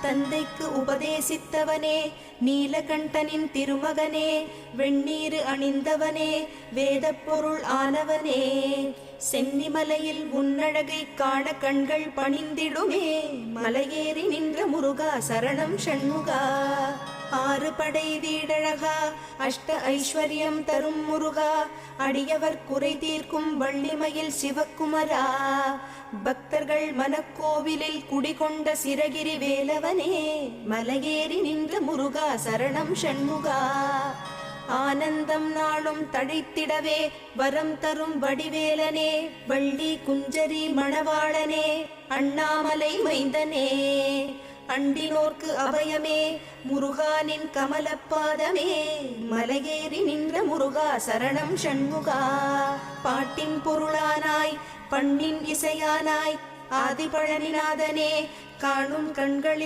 தந்தைக்கு உபதேசித்தவனே, நீலகண்டனின் திருமகனே, வெண்ணீரு அணிந்தவனே, வேதப் பொருள் ஆனவனே, சென்னிமலையில் உன்னழகை காண கண்கள் பணிந்திடுமே, மலையேறி நின்ற முருகா சரணம் ஷண்முகா. ஆறு படை வீடழகா, அஷ்ட ஐஸ்வர்யம் தரும் முருகா, அடியவர் குறை தீர்க்கும் வள்ளிமயில் சிவக்குமரா, பக்தர்கள் மனக்கோவிலில் குடிகொண்ட சிரகிரி வேலவனே, மலையேறி நின்ற முருகா சரணம் ஷண்முகா. ஆனந்தம் நாளும் தழைத்திடவே வரம் தரும் வடிவேலனே, வள்ளி குஞ்சரி மணவாளனே, அண்ணாமலை மைந்தனே, அண்டினோர்க்கு அபயமே, முருகானின் கமலப்பாதமே, மலையேறி நின்ற முருகா சரணம் ஷண்முகா. பாட்டின் பொருளானாய், பண்ணின் இசையானாய், ஆதிபழனிநாதனே, காணும் கண்களில்